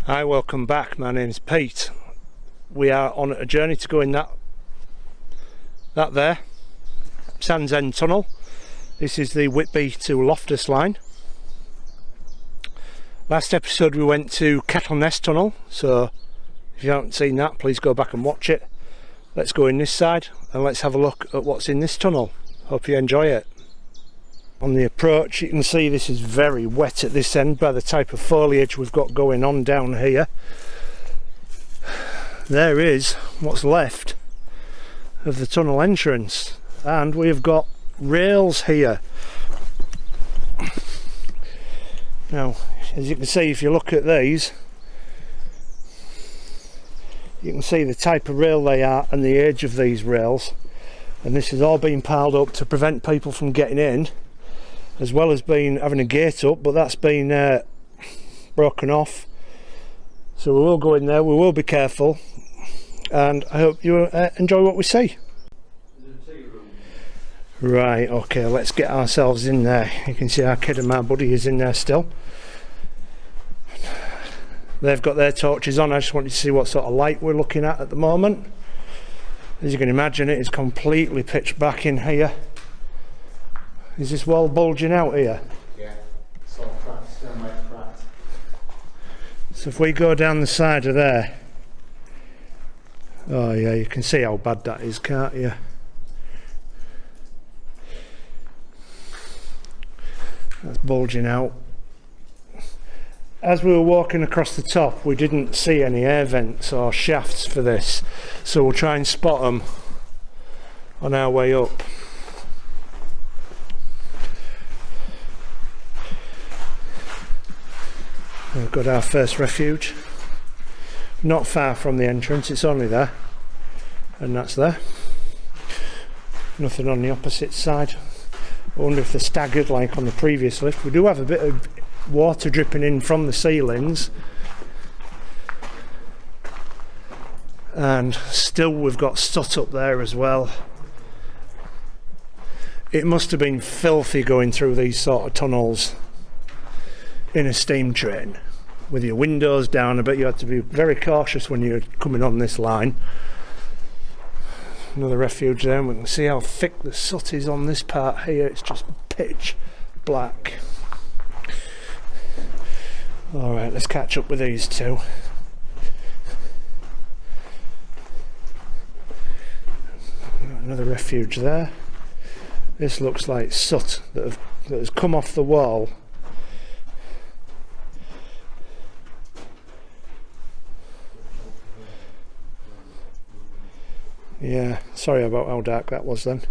Hi, welcome back. My name's Pete. We are on a journey to go in that there, Sandsend Tunnel. This is the Whitby to Loftus line. Last episode we went to Kettleness Tunnel, so if you haven't seen that, please go back and watch it. Let's go in this side and let's have a look at what's in this tunnel. Hope you enjoy it. On the approach you can see this is very wet at this end by the type of foliage we've got going on down here. There is what's left of the tunnel entrance, and we've got rails here. Now, as you can see, if you look at these, you can see the type of rail they are and the age of these rails, and this has all been piled up to prevent people from getting in, as well as having a gate up, but that's been broken off. So we will go in there, we will be careful, and I hope you enjoy what we see. Right, okay, let's get ourselves in there. You can see our kid and my buddy is in there still. They've got their torches on. I just wanted to see what sort of light we're looking at the moment. As you can imagine, it is completely pitch black in here. Is this wall bulging out here? Yeah, it's all cracked, downright cracked. So if we go down the side of there, oh yeah, you can see how bad that is, can't you? That's bulging out. As we were walking across the top, we didn't see any air vents or shafts for this, so we'll try and spot them on our way up. We've got our first refuge, not far from the entrance, it's only there, and that's there. Nothing on the opposite side. I wonder if they're staggered like on the previous lift. We do have a bit of water dripping in from the ceilings, and still we've got soot up there as well. It must have been filthy going through these sort of tunnels in a steam train with your windows down. I bet you had to be very cautious when you're coming on this line. Another refuge there, and we can see how thick the soot is on this part here. It's just pitch black. Alright, let's catch up with these two. Another refuge there. This looks like soot that has come off the wall. Yeah, sorry about how dark that was then.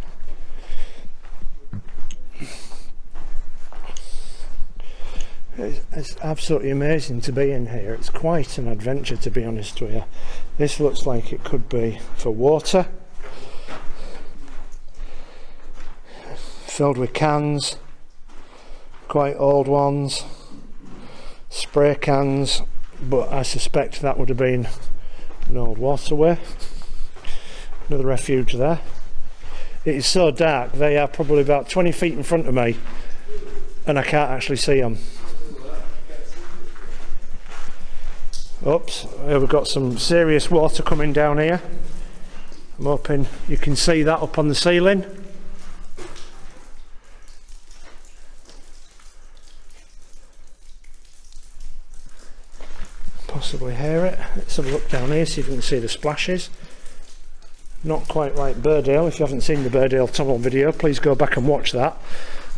It's absolutely amazing to be in here. It's quite an adventure, to be honest with you. This looks like it could be for water. Filled with cans, quite old ones, spray cans, but I suspect that would have been an old waterway. Another refuge there. It is so dark, they are probably about 20 feet in front of me and I can't actually see them. Oops, we've got some serious water coming down here. I'm hoping you can see that up on the ceiling. Possibly hear it. Let's have a look down here, see if you can see the splashes. Not quite like Birdale. If you haven't seen the Birdale Tunnel video, please go back and watch that.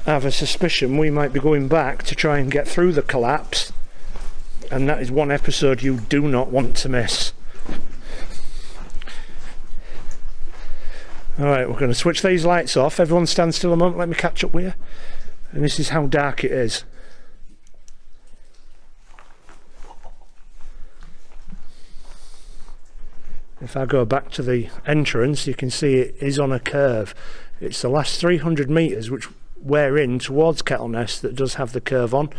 I have a suspicion we might be going back to try and get through the collapse, and that is one episode you do not want to miss. Alright, we're going to switch these lights off. Everyone stand still a moment, let me catch up with you. And this is how dark it is. If I go back to the entrance, you can see it is on a curve. It's the last 300 metres which we're in towards Kettleness that does have the curve on.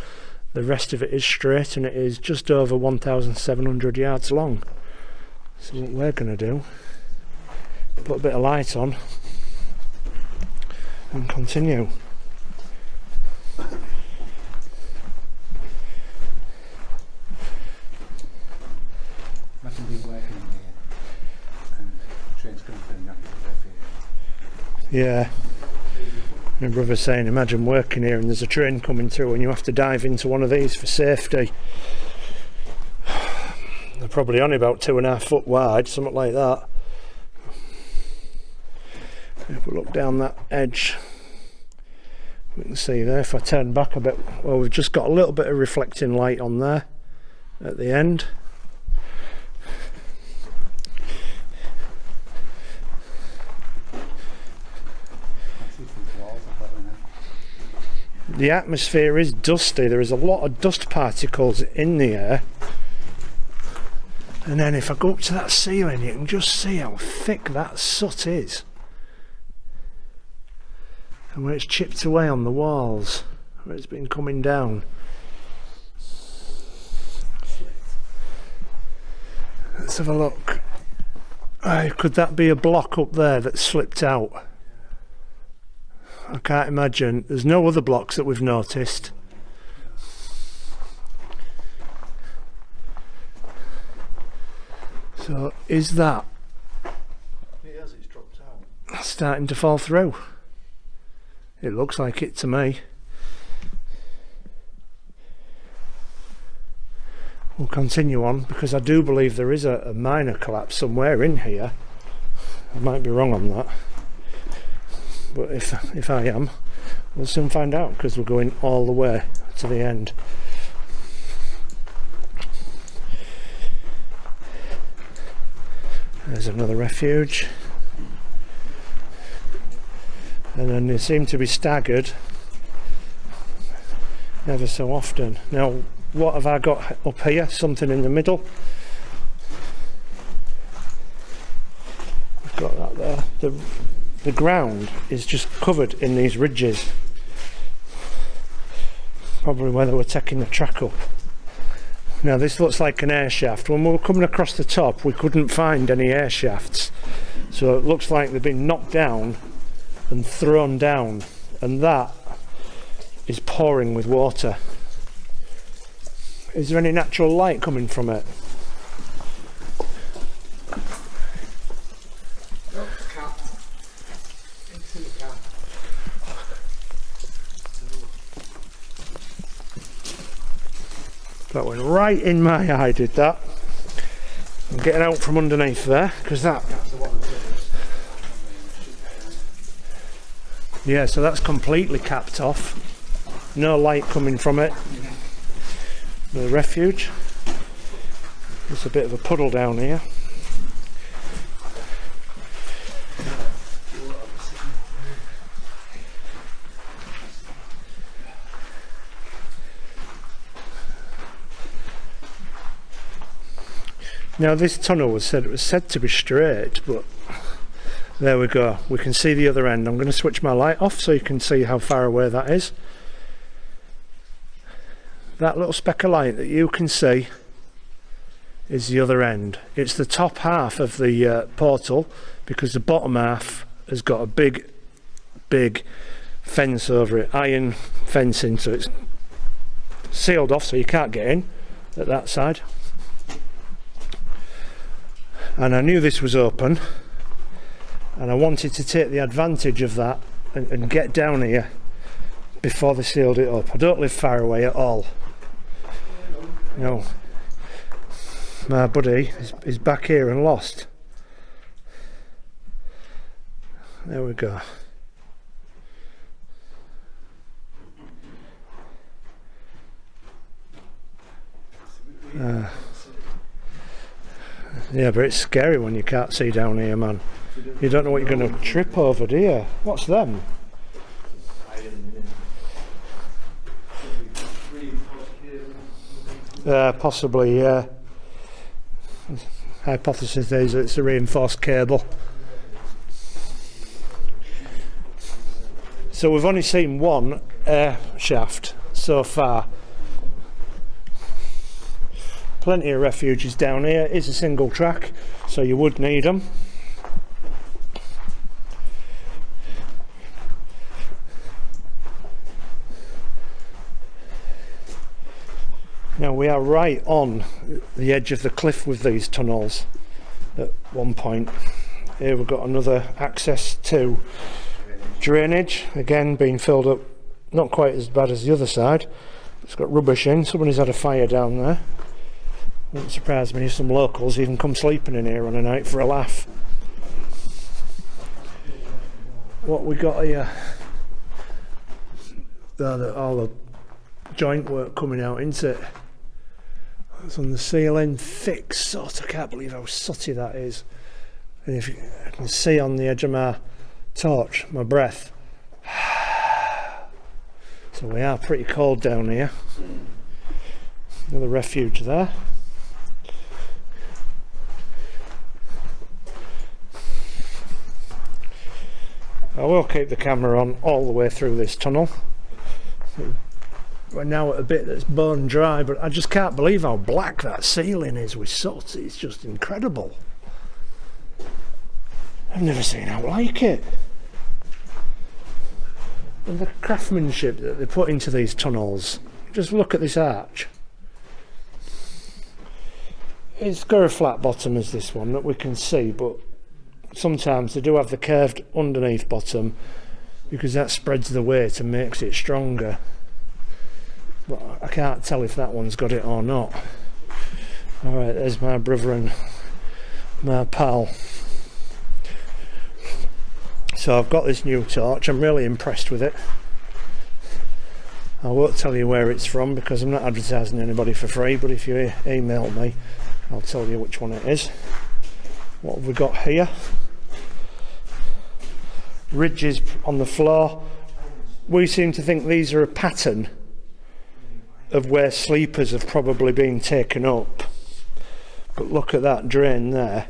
The rest of it is straight, and it is just over 1,700 yards long. So what we're going to do, put a bit of light on and continue. Yeah. My brother saying, imagine working here and there's a train coming through and you have to dive into one of these for safety. They're probably only about 2.5 foot wide, something like that. If we look down that edge, we can see there, if I turn back a bit, well, we've just got a little bit of reflecting light on there at the end. The atmosphere is dusty, there is a lot of dust particles in the air. And then if I go up to that ceiling, you can just see how thick that soot is. And where it's chipped away on the walls, where it's been coming down. Let's have a look. Could that be a block up there that slipped out? I can't imagine. There's no other blocks that we've noticed. So is that It's dropped out. starting to fall through? It looks like it to me. We'll continue on because I do believe there is a minor collapse somewhere in here. I might be wrong on that. But if I am, we'll soon find out because we're going all the way to the end. There's another refuge. And then they seem to be staggered ever so often. Now, what have I got up here? Something in the middle. I've got that there. The ground is just covered in these ridges. Probably where they were taking the track up. Now this looks like an air shaft. When we were coming across the top we couldn't find any air shafts. So it looks like they've been knocked down and thrown down. And that is pouring with water. Is there any natural light coming from it? That went right in my eye, did that. I'm getting out from underneath there, because that... Yeah, so that's completely capped off. No light coming from it. The refuge. There's a bit of a puddle down here. Now this tunnel was said to be straight, but there we go. We can see the other end. I'm going to switch my light off so you can see how far away that is. That little speck of light that you can see is the other end. It's the top half of the portal, because the bottom half has got a big fence over it, iron fencing, so it's sealed off so you can't get in at that side. And I knew this was open and I wanted to take the advantage of that and get down here before they sealed it up. I don't live far away at all. No, my buddy is back here and lost. There we go. Yeah, but it's scary when you can't see down here, man. You don't know what you're going to trip over, do you? What's them? Possibly, yeah. Hypothesis is that it's a reinforced cable. So we've only seen one air shaft so far. Plenty of refuges down here. It's a single track, so you would need them. Now we are right on the edge of the cliff with these tunnels at one point. Here we've got another access to Drainage, again being filled up, not quite as bad as the other side. It's got rubbish in. Somebody's had a fire down there. Wouldn't surprise me if some locals even come sleeping in here on a night for a laugh. What we got here, all the joint work coming out into it. It's on the ceiling, thick soot. I can't believe how sooty that is. And if you can see on the edge of my torch, my breath. So we are pretty cold down here. Another refuge there. I will keep the camera on all the way through this tunnel. We're now at a bit that's bone dry, but I just can't believe how black that ceiling is with soot. It's just incredible. I've never seen out like it. And the craftsmanship that they put into these tunnels. Just look at this arch. It's got a flat bottom as this one that we can see, but sometimes they do have the curved underneath bottom because that spreads the weight and makes it stronger. But I can't tell if that one's got it or not. Alright, there's my brother and my pal. So I've got this new torch. I'm really impressed with it. I won't tell you where it's from because I'm not advertising anybody for free, but if you email me I'll tell you which one it is. What have we got here? Ridges on the floor. We seem to think these are a pattern of where sleepers have probably been taken up, but look at that drain there.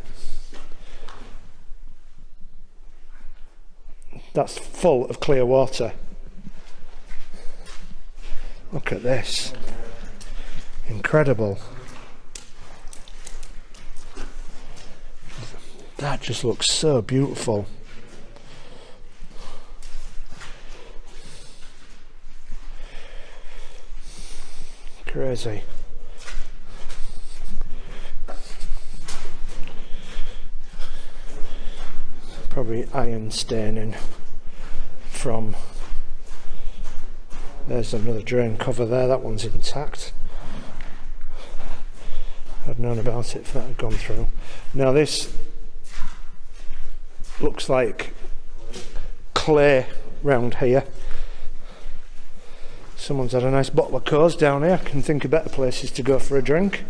That's full of clear water. Look at this. Incredible. That just looks so beautiful. Crazy. Probably iron staining from. There's another drain cover there, that one's intact. I'd known about it if that had gone through. Now this looks like clay round here. Someone's had a nice bottle of Coors down here. I can think of better places to go for a drink.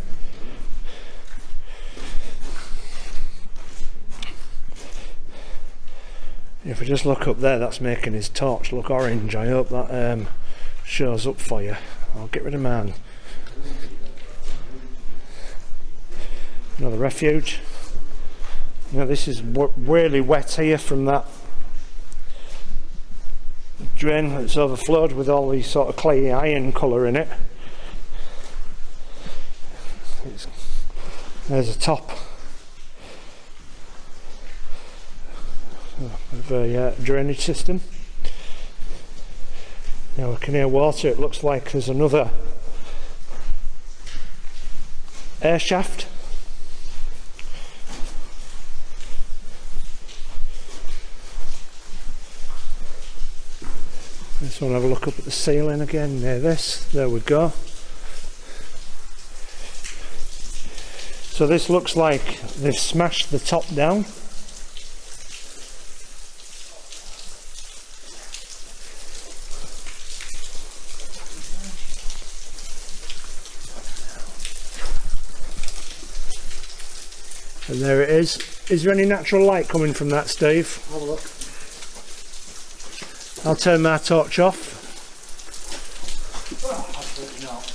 If we just look up there, that's making his torch look orange. I hope that shows up for you. I'll get rid of mine. Another refuge. Now this is really wet here from that drain that's overflowed with all these sort of clayey iron colour in it. There's a top of a drainage system. Now we can hear water. It looks like there's another air shaft. Just want to have a look up at the ceiling again near this. There we go. So this looks like they've smashed the top down. And there it is. Is there any natural light coming from that, Steve? Have a look. I'll turn my torch off. Oh, absolutely not.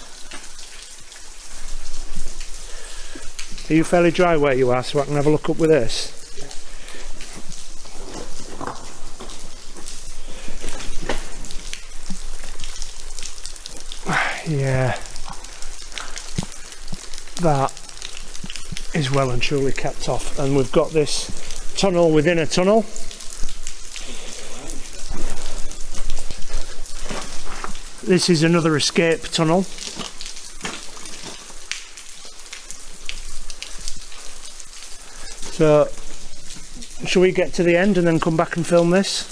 Are you fairly dry where you are so I can have a look up with this? Yeah. That is well and truly kept off, and we've got this tunnel within a tunnel. This is another escape tunnel. So, shall we get to the end and then come back and film this?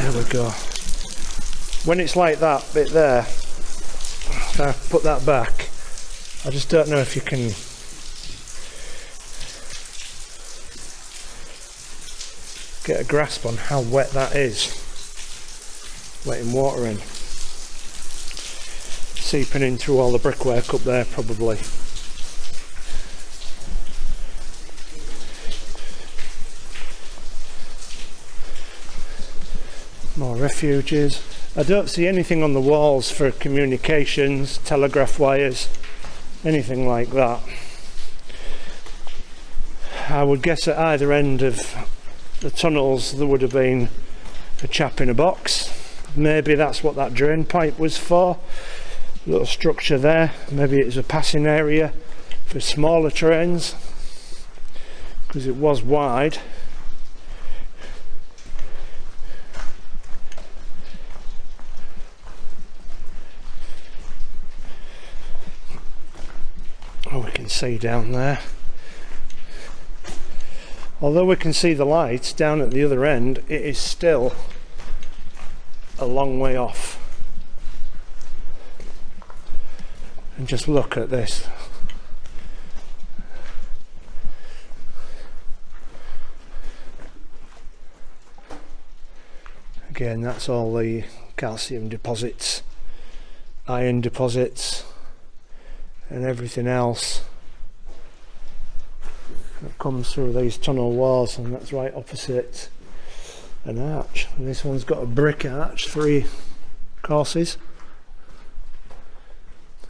There we go. When it's like that bit there, if I put that back, I just don't know if you can get a grasp on how wet that is. Letting water in. Seeping in through all the brickwork up there probably. More refuges. I don't see anything on the walls for communications, telegraph wires, anything like that. I would guess at either end of the tunnels there would have been a chap in a box. Maybe that's what that drain pipe was for. Little structure there. Maybe it's a passing area for smaller trains, because it was wide. Oh, we can see down there. Although we can see the lights down at the other end, it is still a long way off. And just look at this. Again, that's all the calcium deposits, iron deposits, and everything else that comes through these tunnel walls, and that's right opposite an arch. And this one's got a brick arch, 3 courses.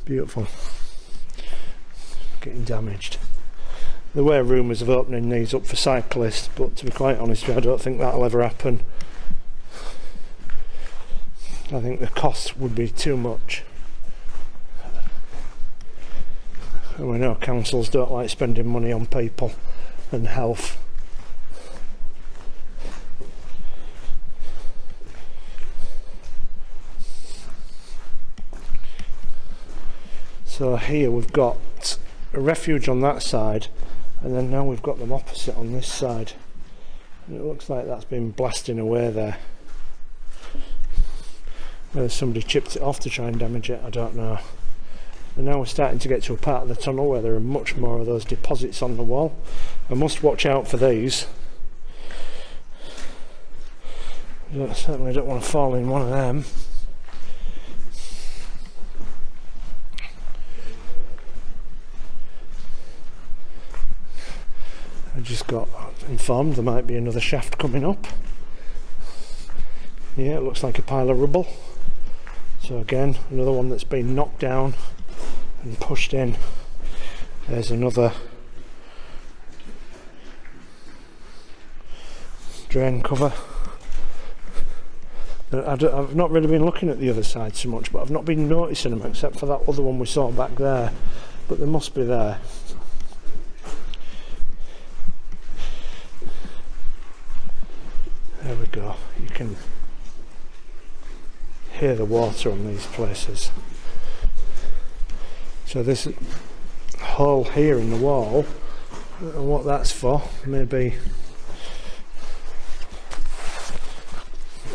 Beautiful. Getting damaged. There were rumours of opening these up for cyclists, but to be quite honest with you, I don't think that'll ever happen. I think the cost would be too much. And we know councils don't like spending money on people and health. So here we've got a refuge on that side, and then now we've got them opposite on this side. And it looks like that's been blasting away there. Whether somebody chipped it off to try and damage it, I don't know. And now we're starting to get to a part of the tunnel where there are much more of those deposits on the wall. I must watch out for these. I certainly don't want to fall in one of them. I just got informed there might be another shaft coming up. Yeah, it looks like a pile of rubble. So again, another one that's been knocked down and pushed in. There's another drain cover. I've not really been looking at the other side so much, but I've not been noticing them except for that other one we saw back there. But they must be there. There we go. You can hear the water on these places. So this hole here in the wall, I don't know what that's for. Maybe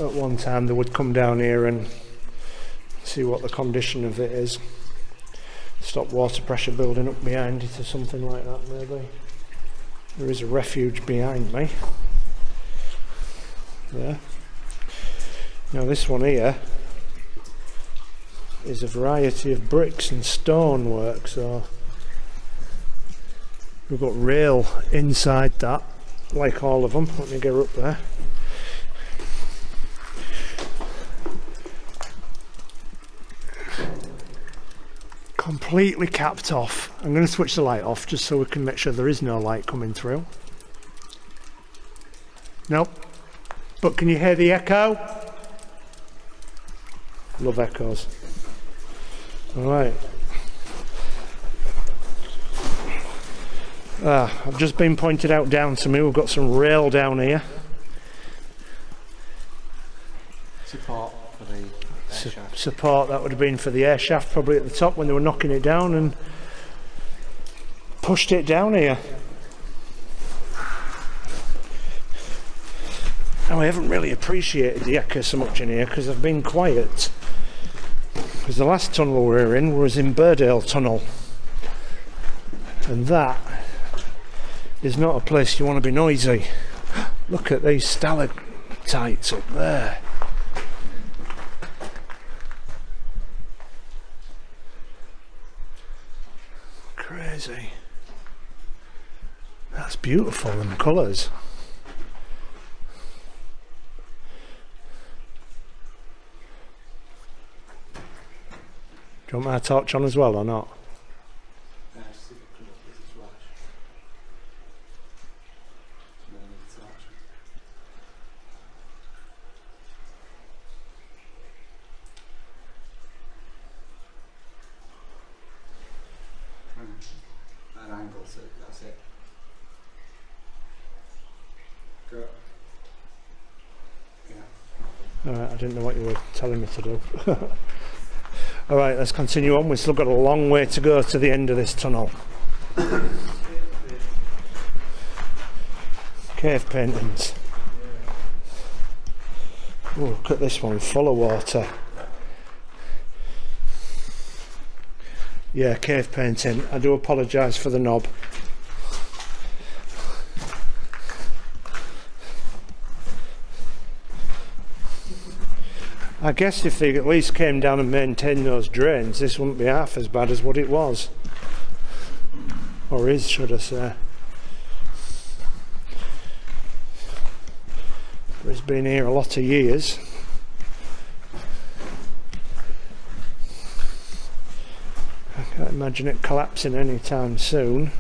at one time they would come down here and see what the condition of it is. Stop water pressure building up behind it or something like that maybe. There is a refuge behind me. There. Now this one here is a variety of bricks and stone work, so we've got rail inside that, like all of them. Let me get her up there. Completely capped off. I'm going to switch the light off just so we can make sure there is no light coming through. Nope. But can you hear the echo? Love echoes. Alright. I've just been pointed out down to me, we've got some rail down here. Support for the air shaft. Support, that would have been for the air shaft probably at the top when they were knocking it down and pushed it down here. Now, I haven't really appreciated the echo so much in here because I've been quiet. Because the last tunnel we were in was in Birdale Tunnel. And that is not a place you want to be noisy. Look at these stalactites up there. Crazy. That's beautiful, them colours. Do you want my torch on as well or not? That angle, so that's it. Go. Yeah. Alright, I didn't know what you were telling me to do. Alright, let's continue on. We've still got a long way to go to the end of this tunnel. Cave paintings. Oh, look at this one, full of water. Yeah, cave painting. I do apologise for the knob. I guess if they at least came down and maintained those drains, this wouldn't be half as bad as what it was. Or is, should I say. But it's been here a lot of years. I can't imagine it collapsing anytime soon.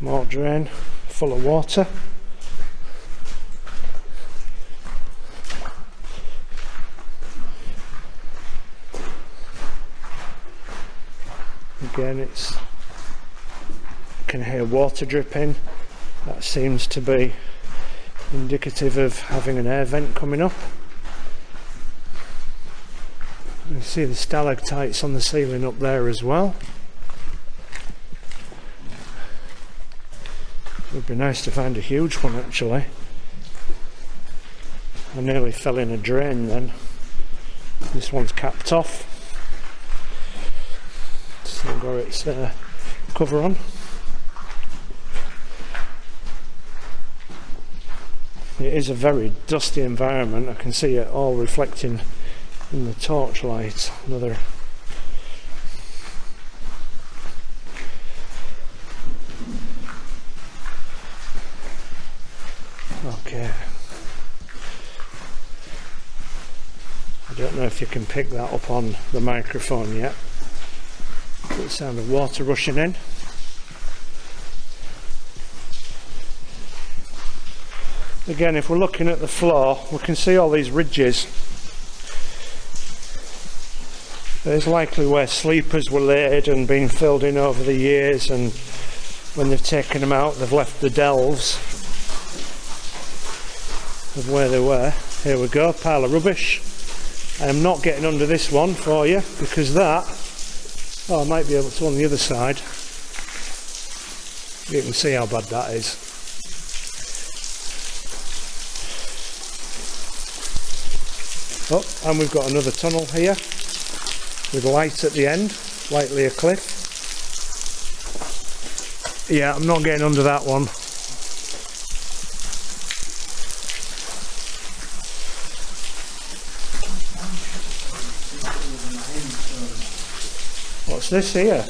More drain, full of water. Again, you can hear water dripping. That seems to be indicative of having an air vent coming up. You can see the stalactites on the ceiling up there as well. It would be nice to find a huge one actually. I nearly fell in a drain then. This one's capped off. Still got its cover on. It is a very dusty environment. I can see it all reflecting in the torchlight. Another okay. I don't know if you can pick that up on the microphone yet. The sound of water rushing in. Again, if we're looking at the floor, we can see all these ridges. There's likely where sleepers were laid and been filled in over the years, and when they've taken them out, they've left the delves of where they were. Here we go, pile of rubbish. I am not getting under this one for you because that, oh, I might be able to on the other side. You can see how bad that is. Oh, and we've got another tunnel here with light at the end, slightly a cliff. Yeah, I'm not getting under that one. What's this here?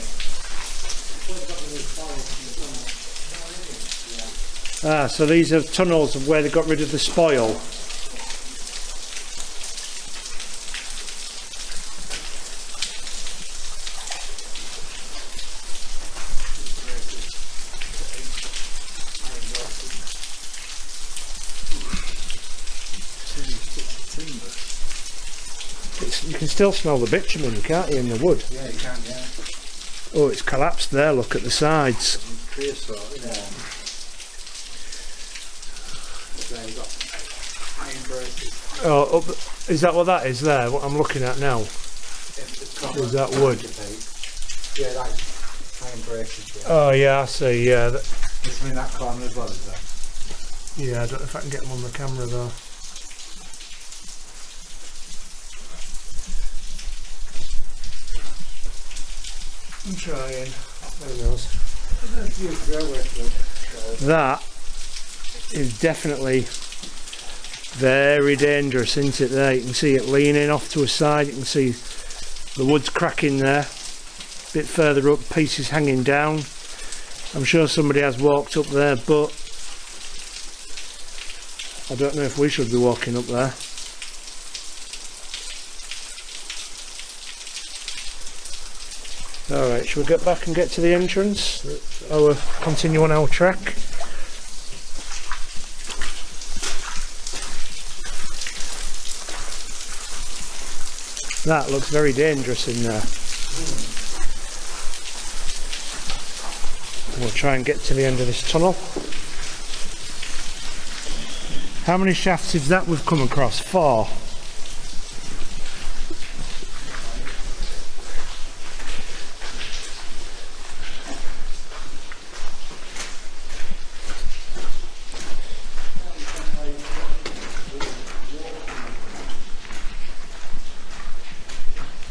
Ah, so these are tunnels of where they got rid of the spoil. You can still smell the bitumen, can't you, in the wood? Yeah, you can, yeah. Oh, it's collapsed there, look at the sides. Creosote, yeah. There you got iron braces. Oh, is that what that is there, what I'm looking at now? Is that wood? Yeah, Iron breakage. Yeah. Oh yeah, I see. Yeah, There's some in that corner as well, is there? yeah. I don't know if I can get them on the camera though. I'm trying. Who knows? That is definitely very dangerous, isn't it? There, you can see it leaning off to a side. You can see the wood's cracking there. A bit further up, pieces hanging down. I'm sure somebody has walked up there, but I don't know if we should be walking up there. Alright, shall we get back and get to the entrance? Continue on our trek. That looks very dangerous in there. We'll try and get to the end of this tunnel. How many shafts is that we've come across? 4.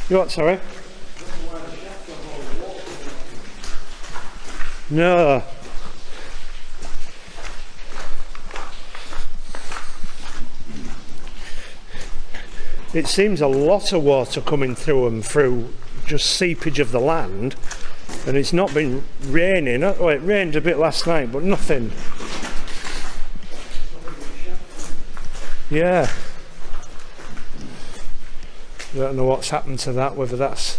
You what, sorry? No. It seems a lot of water coming through them through just seepage of the land, and it's not been raining. Oh, it rained a bit last night, but nothing. Yeah. I don't know what's happened to that, whether that's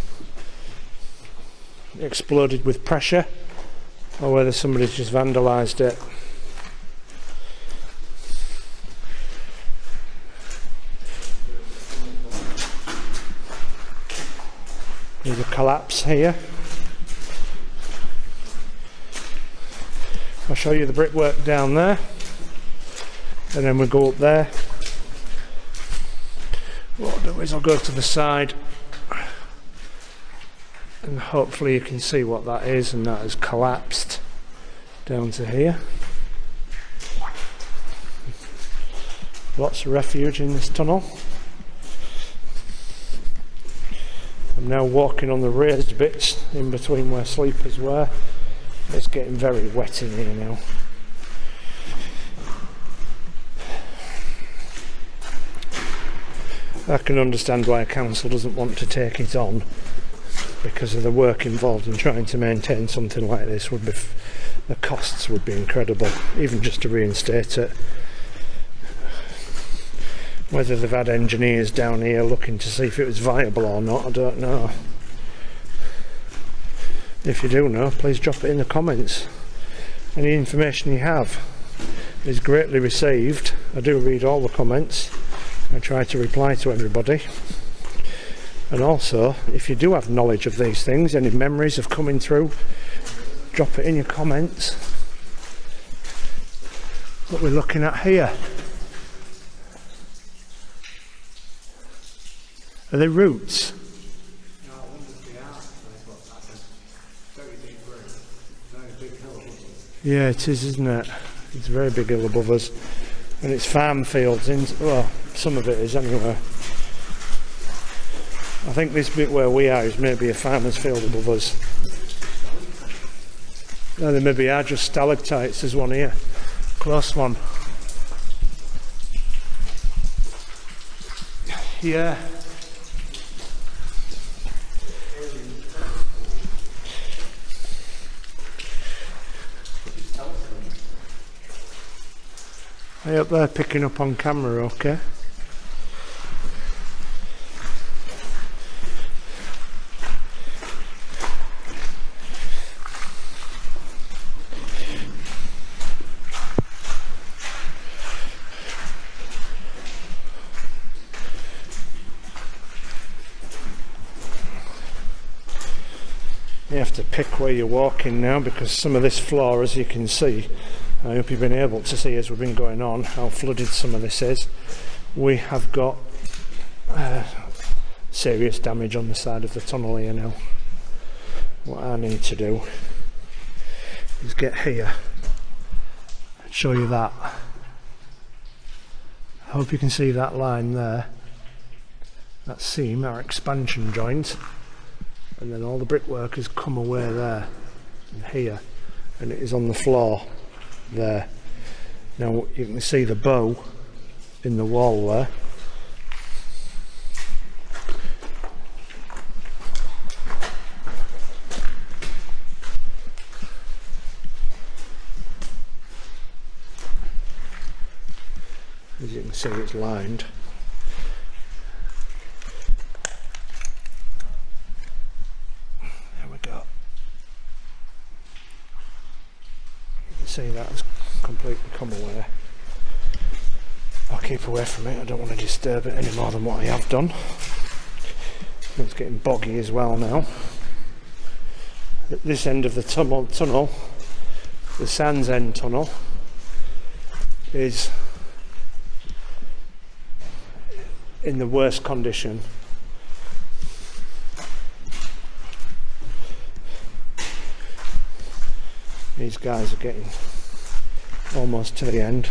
exploded with pressure or whether somebody's just vandalised it. There's a collapse here. I'll show you the brickwork down there, and then we'll go up there. What I'll do is I'll go to the side and hopefully you can see what that is, and that has collapsed down to here. Lots of refuge in this tunnel. I'm now walking on the raised bits in between where sleepers were. It's getting very wet in here now. I can understand why a council doesn't want to take it on, because of the work involved in trying to maintain something like this. Would be the costs would be incredible, even just to reinstate it. Whether they've had engineers down here looking to see if it was viable or not, I don't know. If you do know, please drop it in the comments. Any information you have is greatly received. I do read all the comments. I try to reply to everybody. And also, if you do have knowledge of these things, any memories of coming through, drop it in your comments. What we're looking at here. Are they roots? No, I wonder if they are. That's a very big root. Very big hill above us. Yeah, it is, isn't it? It's a very big hill above us. And it's farm fields, well, some of it is anyway. I think this bit where we are is maybe a farmer's field above us. No, they maybe are just stalactites. There's one here. Close one. Yeah. Are you up there picking up on camera, okay? You have to pick where you're walking now, because some of this floor, as you can see, I hope you've been able to see as we've been going on how flooded some of this is. We have got serious damage on the side of the tunnel here now. what I need to do is get here and show you that. I hope you can see that line there, that seam, our expansion joint, and then all the brickwork has come away there and here, and it is on the floor there. Now you can see the bow in the wall there. As you can see, it's lined. There we go. You can see that has completely come away. I'll keep away from it, I don't want to disturb it any more than what I have done. It's getting boggy as well now. At this end of the tunnel, the Sandsend Tunnel, is in the worst condition. These guys are getting almost to the end.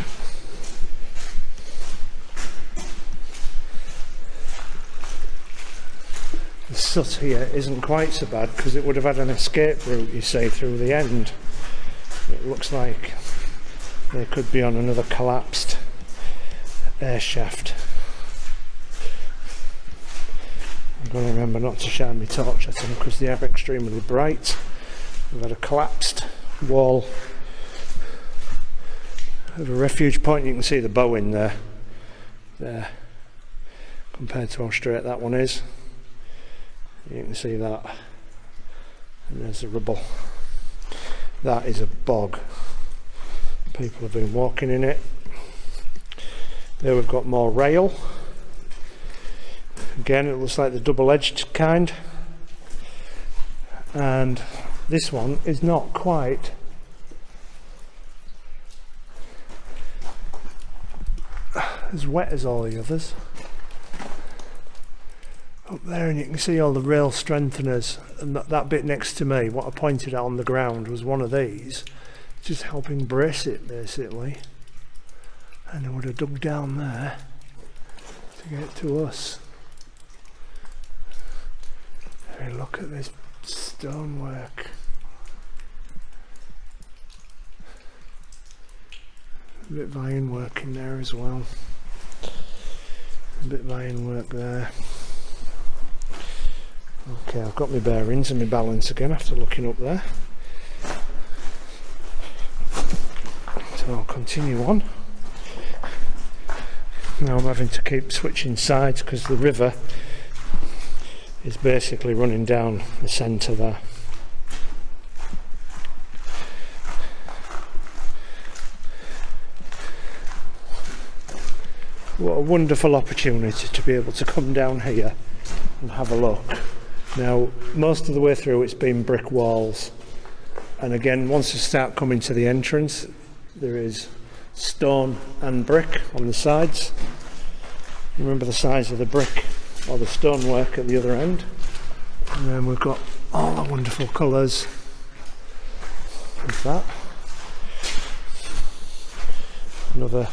The soot here isn't quite so bad because it would have had an escape route, you see, through the end. It looks like they could be on another collapsed air shaft. I'm going to remember not to shine my torch at them because they are extremely bright. We've had a collapsed wall of a refuge point. You can see the bow in there, compared to how straight that one is. You can see that, and there's the rubble. That is a bog. People have been walking in it. There we've got more rail. Again, it looks like the double-edged kind, and this one is not quite as wet as all the others. Up there, and you can see all the rail strengtheners, and that bit next to me, what I pointed out on the ground, was one of these, just helping brace it basically. And I would have dug down there to get to us. Hey, look at this stonework. A bit of ironwork in there as well. A bit of ironwork there. Okay, I've got my bearings and my balance again after looking up there. So I'll continue on. Now I'm having to keep switching sides because the river is basically running down the centre there. What a wonderful opportunity to be able to come down here and have a look. Now, most of the way through it's been brick walls, and again, once you start coming to the entrance, there is stone and brick on the sides. Remember the size of the brick or the stonework at the other end. And then we've got all the wonderful colours of that. Another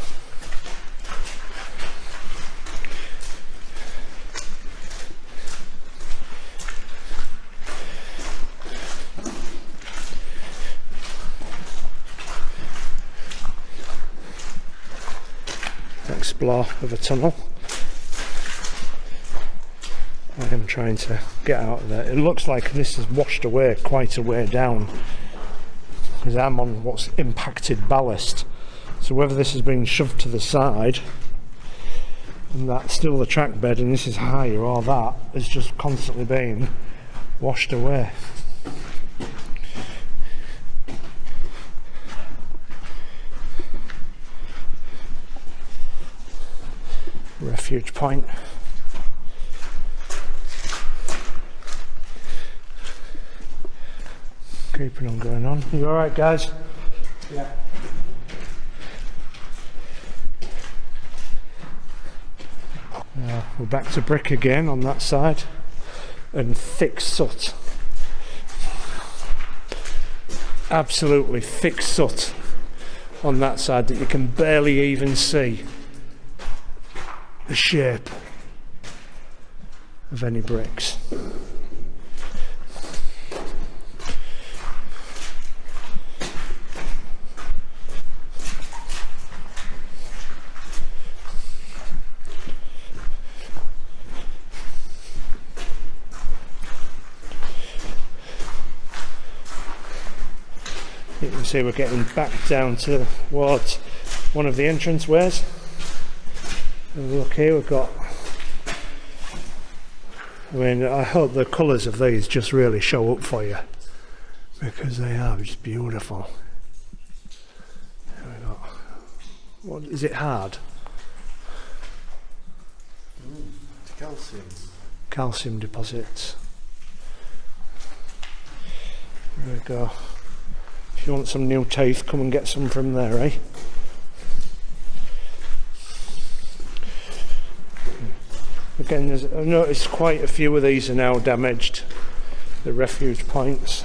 explore of a tunnel. I am trying to get out of there. It looks like this is washed away quite a way down because I'm on what's impacted ballast. So whether this has been shoved to the side and that's still the track bed and this is higher, or that has just constantly been washed away. Refuge point. Keeping on going on. You alright, guys? Yeah. We're back to brick again on that side, and thick soot. absolutely thick soot on that side that you can barely even see the shape of any bricks. You can see we're getting back down towards one of the entrance ways. And look here, we've got, I mean, I hope the colours of these just really show up for you, because they are just beautiful. There we go. What is it, hard? Calcium. Calcium deposits. There we go. If you want some new teeth, come and get some from there, eh? Again, I've noticed quite a few of these are now damaged, the refuge points.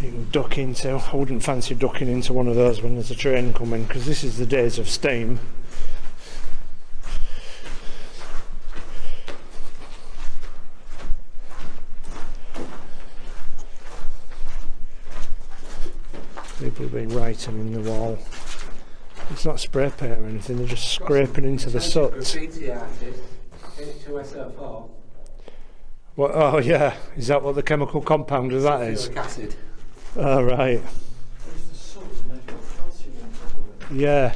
You can duck into. I wouldn't fancy ducking into one of those when there's a train coming, because this is the days of steam. People have been writing in the wall. It's not spray paint or anything, they're just scraping into the soot. Graffiti artist, 2SO4. What? Oh yeah, is that what the chemical compound of that is? Sulfuric acid. Oh right. It's the soot and they've got calcium on top of it. Yeah.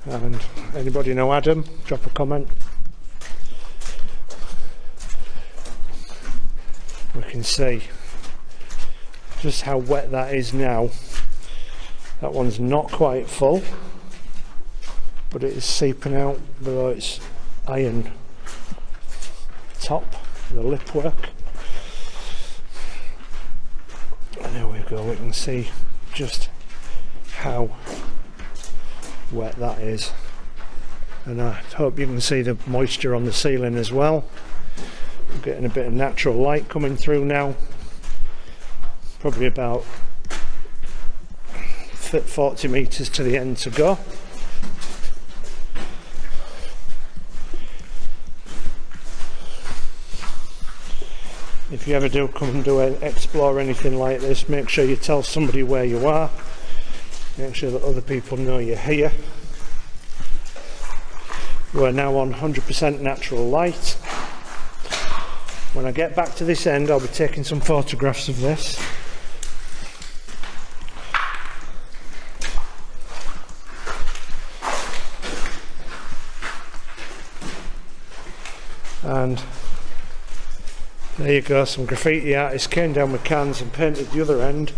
And anybody know Adam? Drop a comment. We can see just how wet that is now. That one's not quite full, but it is seeping out below its iron top, the lip work. And there we go, we can see just how wet that is. And I hope you can see the moisture on the ceiling as well. We're getting a bit of natural light coming through now. Probably about 40 metres to the end to go. If you ever do come and explore anything like this, make sure you tell somebody where you are. Make sure that other people know you're here. We're now on 100% natural light. When I get back to this end, I'll be taking some photographs of this. And there you go, some graffiti artists came down with cans and painted the other end,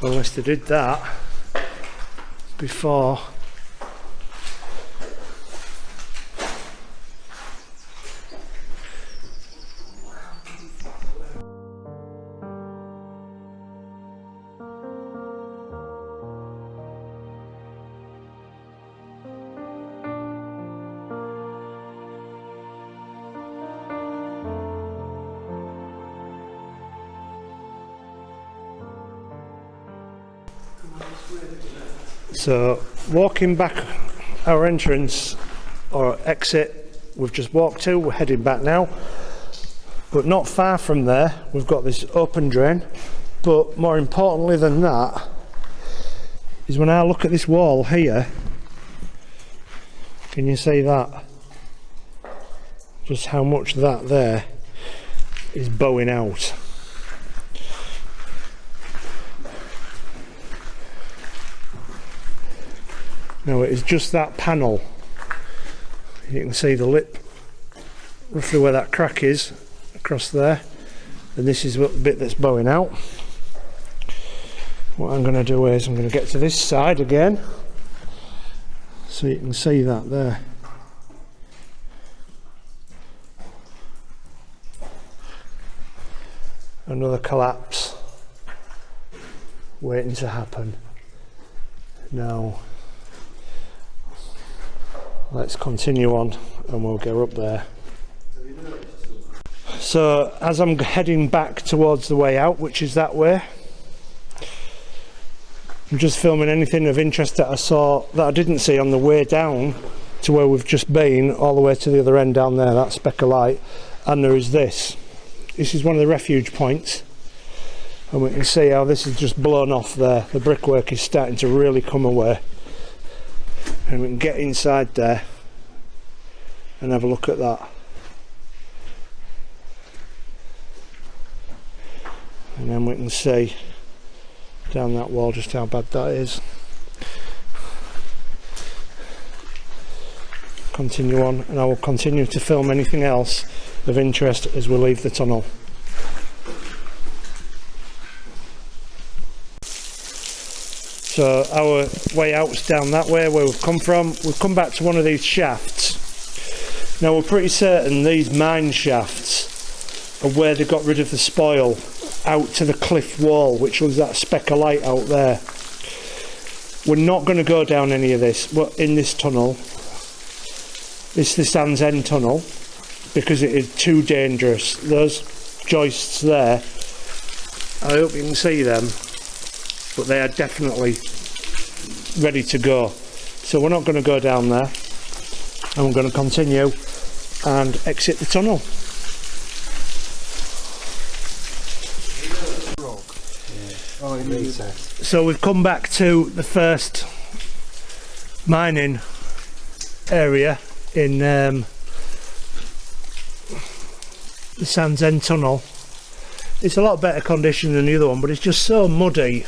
unless they did that before. So walking back our entrance or exit we've just walked to, we're heading back now, but not far from there we've got this open drain. But more importantly than that is when I look at this wall here, can you see that? Just how much that there is bowing out. Now it is just that panel. You can see the lip, roughly where that crack is, across there, and this is the bit that's bowing out. What I'm going to do is I'm going to get to this side again, so you can see that there. Another collapse waiting to happen. Now let's continue on and we'll go up there. So as I'm heading back towards the way out, which is that way, I'm just filming anything of interest that I saw that I didn't see on the way down to where we've just been, all the way to the other end down there, that speck of light. And there is this. This is one of the refuge points, and we can see how this is just blown off there. The brickwork is starting to really come away, and we can get inside there and have a look at that. And then we can see down that wall just how bad that is. Continue on, and I will continue to film anything else of interest as we leave the tunnel. So our way out's down that way where we've come from. We've come back to one of these shafts. Now we're pretty certain these mine shafts are where they got rid of the spoil out to the cliff wall, which was that speck of light out there. We're not going to go down any of this in this tunnel. This is the Sandsend Tunnel, because it is too dangerous. Those joists there, I hope you can see them, but they are definitely ready to go. So we're not going to go down there, and we're going to continue and exit the tunnel. So we've come back to the first mining area in the Sandsend Tunnel. It's a lot better condition than the other one, but it's just so muddy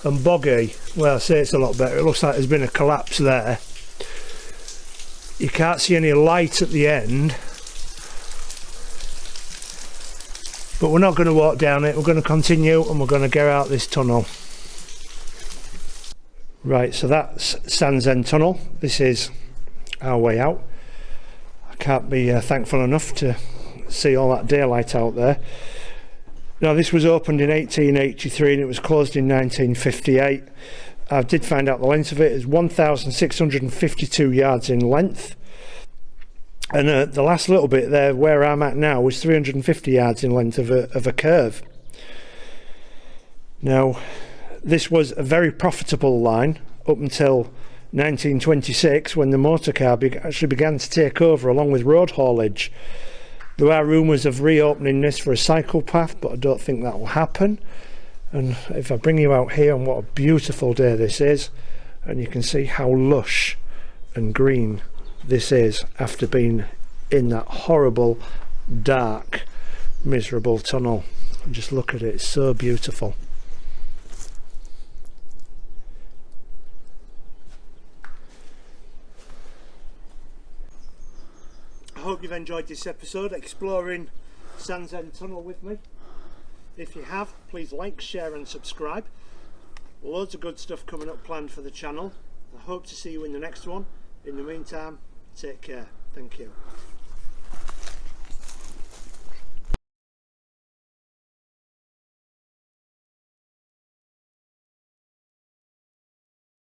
and boggy. Well, I say it's a lot better. It looks like there's been a collapse there. You can't see any light at the end, but we're not going to walk down it. We're going to continue and we're going to get out this tunnel. Right, so that's Sandsend Tunnel. This is our way out. I can't be thankful enough to see all that daylight out there. Now this was opened in 1883 and it was closed in 1958. I did find out the length of it is 1,652 yards in length, and the last little bit there where I'm at now was 350 yards in length of a curve. Now this was a very profitable line up until 1926, when the motor car actually began to take over along with road haulage. There are rumours of reopening this for a cycle path, but I don't think that will happen. And if I bring you out here, and what a beautiful day this is, and you can see how lush and green this is after being in that horrible, dark, miserable tunnel. And just look at it, it's so beautiful. I hope you've enjoyed this episode exploring Sandsend Tunnel with me. If you have, please like, share and subscribe. Loads of good stuff coming up planned for the channel. I hope to see you in the next one. In the meantime, take care. Thank you.